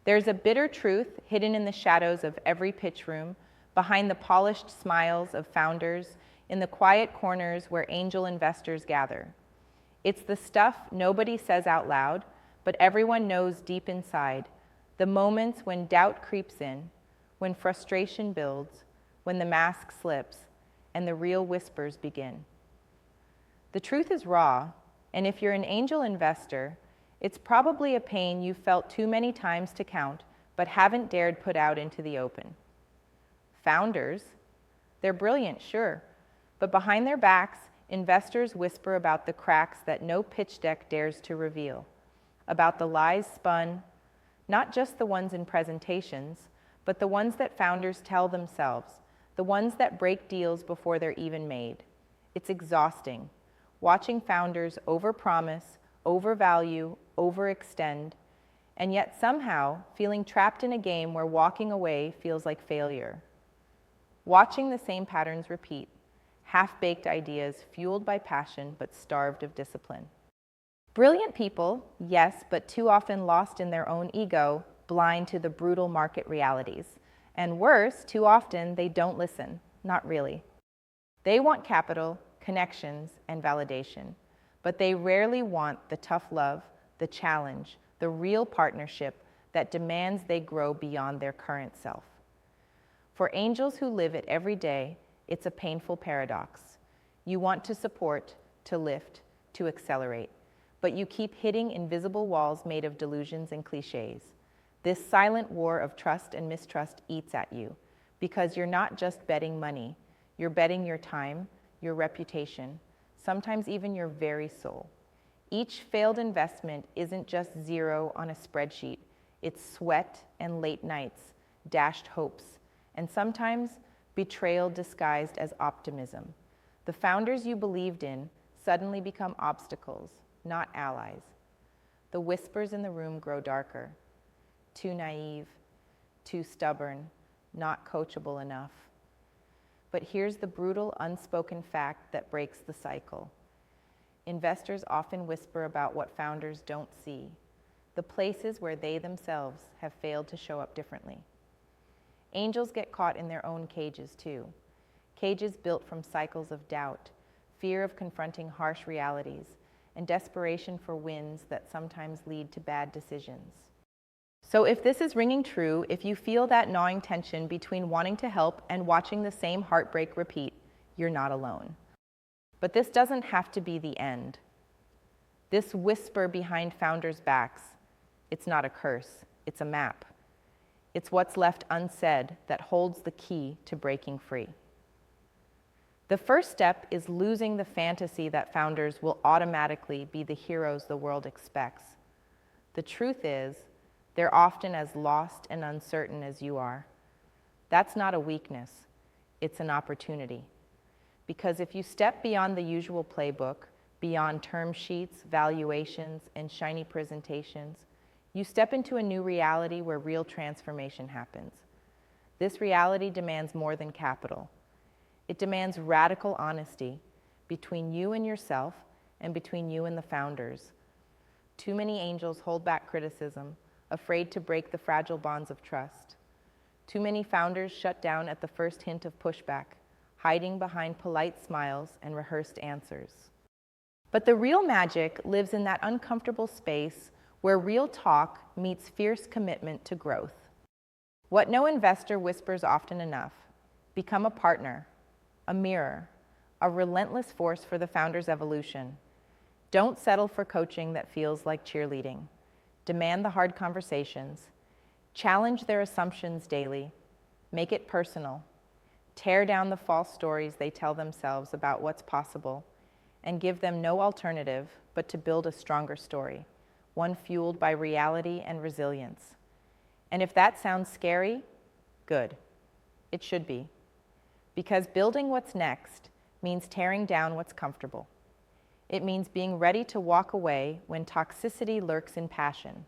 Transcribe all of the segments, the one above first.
There's a bitter truth hidden in the shadows of every pitch room, behind the polished smiles of founders, in the quiet corners where angel investors gather. It's the stuff nobody says out loud, but everyone knows deep inside, the moments when doubt creeps in, when frustration builds, when the mask slips, and the real whispers begin. The truth is raw, and if you're an angel investor, it's probably a pain you've felt too many times to count, but haven't dared put out into the open. Founders, they're brilliant, sure, but behind their backs, investors whisper about the cracks that no pitch deck dares to reveal, about the lies spun, not just the ones in presentations, but the ones that founders tell themselves, the ones that break deals before they're even made. It's exhausting, watching founders overpromise, overvalue, overextend, and yet somehow feeling trapped in a game where walking away feels like failure. Watching the same patterns repeat, half-baked ideas fueled by passion but starved of discipline. Brilliant people, yes, but too often lost in their own ego, blind to the brutal market realities. And worse, too often they don't listen, not really. They want capital, connections, and validation, but they rarely want the tough love, the challenge, the real partnership that demands they grow beyond their current self. For angels who live it every day, it's a painful paradox. You want to support, to lift, to accelerate, but you keep hitting invisible walls made of delusions and cliches. This silent war of trust and mistrust eats at you, because you're not just betting money, you're betting your time, your reputation, sometimes even your very soul. Each failed investment isn't just zero on a spreadsheet, it's sweat and late nights, dashed hopes, and sometimes betrayal disguised as optimism. The founders you believed in suddenly become obstacles, not allies. The whispers in the room grow darker. Too naive, too stubborn, not coachable enough. But here's the brutal, unspoken fact that breaks the cycle. Investors often whisper about what founders don't see, the places where they themselves have failed to show up differently. Angels get caught in their own cages too, cages built from cycles of doubt, fear of confronting harsh realities, and desperation for wins that sometimes lead to bad decisions. So if this is ringing true, if you feel that gnawing tension between wanting to help and watching the same heartbreak repeat, you're not alone. But this doesn't have to be the end. This whisper behind founders' backs, it's not a curse, it's a map. It's what's left unsaid that holds the key to breaking free. The first step is losing the fantasy that founders will automatically be the heroes the world expects. The truth is, they're often as lost and uncertain as you are. That's not a weakness, it's an opportunity. Because if you step beyond the usual playbook, beyond term sheets, valuations, and shiny presentations, you step into a new reality where real transformation happens. This reality demands more than capital. It demands radical honesty between you and yourself and between you and the founders. Too many angels hold back criticism, afraid to break the fragile bonds of trust. Too many founders shut down at the first hint of pushback, hiding behind polite smiles and rehearsed answers. But the real magic lives in that uncomfortable space where real talk meets fierce commitment to growth. What no investor whispers often enough: become a partner, a mirror, a relentless force for the founder's evolution. Don't settle for coaching that feels like cheerleading. Demand the hard conversations. Challenge their assumptions daily. Make it personal. Tear down the false stories they tell themselves about what's possible, and give them no alternative but to build a stronger story, one fueled by reality and resilience. And if that sounds scary, good. It should be. Because building what's next means tearing down what's comfortable. It means being ready to walk away when toxicity lurks in passion,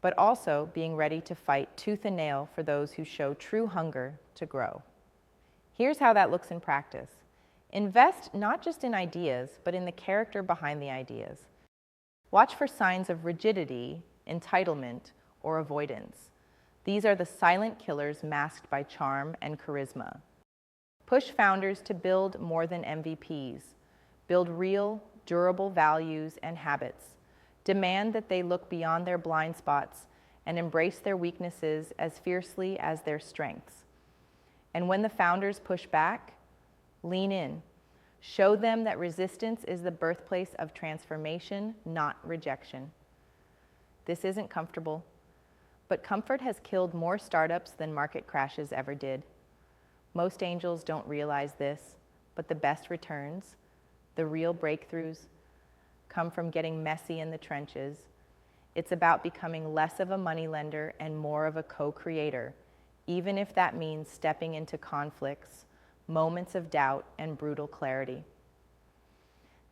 but also being ready to fight tooth and nail for those who show true hunger to grow. Here's how that looks in practice. Invest not just in ideas, but in the character behind the ideas. Watch for signs of rigidity, entitlement, or avoidance. These are the silent killers masked by charm and charisma. Push founders to build more than MVPs. Build real, durable values and habits. Demand that they look beyond their blind spots and embrace their weaknesses as fiercely as their strengths. And when the founders push back, lean in. Show them that resistance is the birthplace of transformation, not rejection. This isn't comfortable, but comfort has killed more startups than market crashes ever did. Most angels don't realize this, but the best returns, the real breakthroughs, come from getting messy in the trenches. It's about becoming less of a moneylender and more of a co-creator, even if that means stepping into conflicts, moments of doubt, and brutal clarity.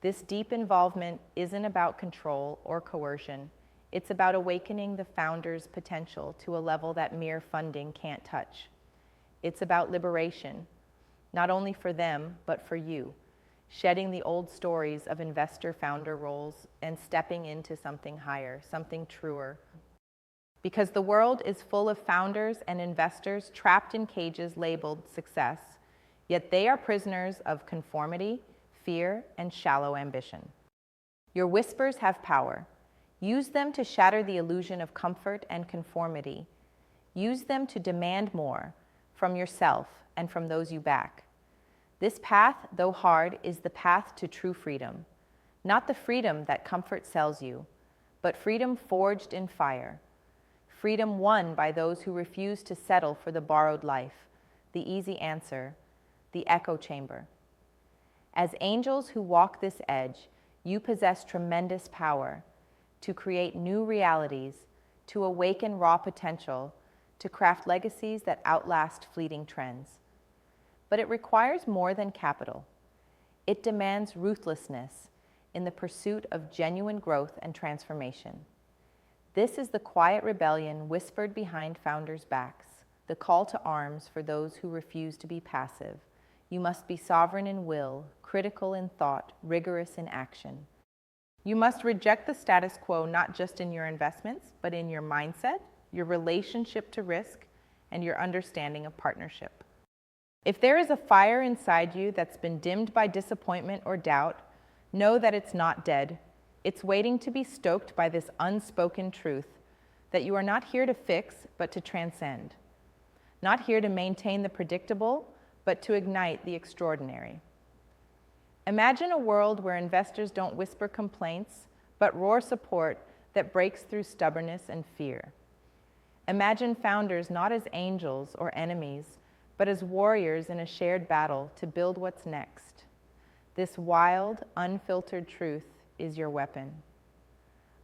This deep involvement isn't about control or coercion. It's about awakening the founder's potential to a level that mere funding can't touch. It's about liberation, not only for them, but for you, shedding the old stories of investor-founder roles and stepping into something higher, something truer. Because the world is full of founders and investors trapped in cages labeled success, yet they are prisoners of conformity, fear, and shallow ambition. Your whispers have power. Use them to shatter the illusion of comfort and conformity. Use them to demand more from yourself and from those you back. This path, though hard, is the path to true freedom. Not the freedom that comfort sells you, but freedom forged in fire. Freedom won by those who refuse to settle for the borrowed life, the easy answer, the echo chamber. As angels who walk this edge, you possess tremendous power to create new realities, to awaken raw potential, to craft legacies that outlast fleeting trends. But it requires more than capital. It demands ruthlessness in the pursuit of genuine growth and transformation. This is the quiet rebellion whispered behind founders' backs, the call to arms for those who refuse to be passive. You must be sovereign in will, critical in thought, rigorous in action. You must reject the status quo not just in your investments, but in your mindset, your relationship to risk, and your understanding of partnership. If there is a fire inside you that's been dimmed by disappointment or doubt, know that it's not dead. It's waiting to be stoked by this unspoken truth that you are not here to fix, but to transcend. Not here to maintain the predictable, but to ignite the extraordinary. Imagine a world where investors don't whisper complaints, but roar support that breaks through stubbornness and fear. Imagine founders not as angels or enemies, but as warriors in a shared battle to build what's next. This wild, unfiltered truth is your weapon.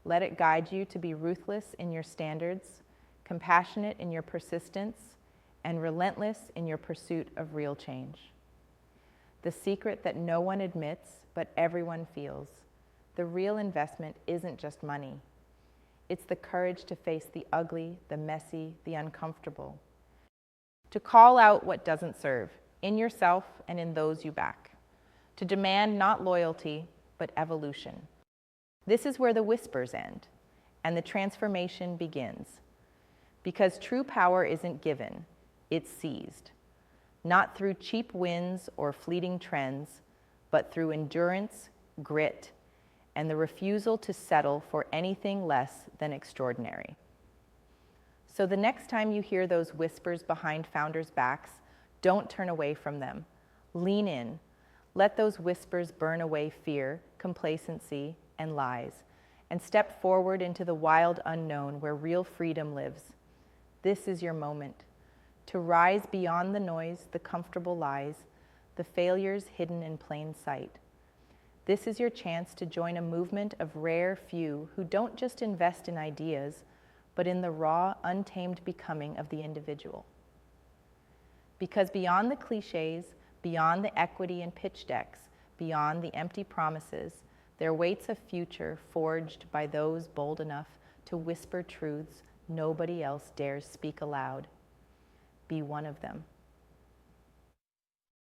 Let it guide you to be ruthless in your standards, compassionate in your persistence, and relentless in your pursuit of real change. The secret that no one admits, but everyone feels. The real investment isn't just money. It's the courage to face the ugly, the messy, the uncomfortable. To call out what doesn't serve, in yourself and in those you back. To demand not loyalty, but evolution. This is where the whispers end, and the transformation begins. Because true power isn't given, it's seized. Not through cheap wins or fleeting trends, but through endurance, grit, and the refusal to settle for anything less than extraordinary. So the next time you hear those whispers behind founders' backs, don't turn away from them. Lean in. Let those whispers burn away fear, complacency, and lies, and step forward into the wild unknown where real freedom lives. This is your moment. To rise beyond the noise, the comfortable lies, the failures hidden in plain sight. This is your chance to join a movement of rare few who don't just invest in ideas, but in the raw, untamed becoming of the individual. Because beyond the cliches, beyond the equity and pitch decks, beyond the empty promises, there waits a future forged by those bold enough to whisper truths nobody else dares speak aloud. Be one of them.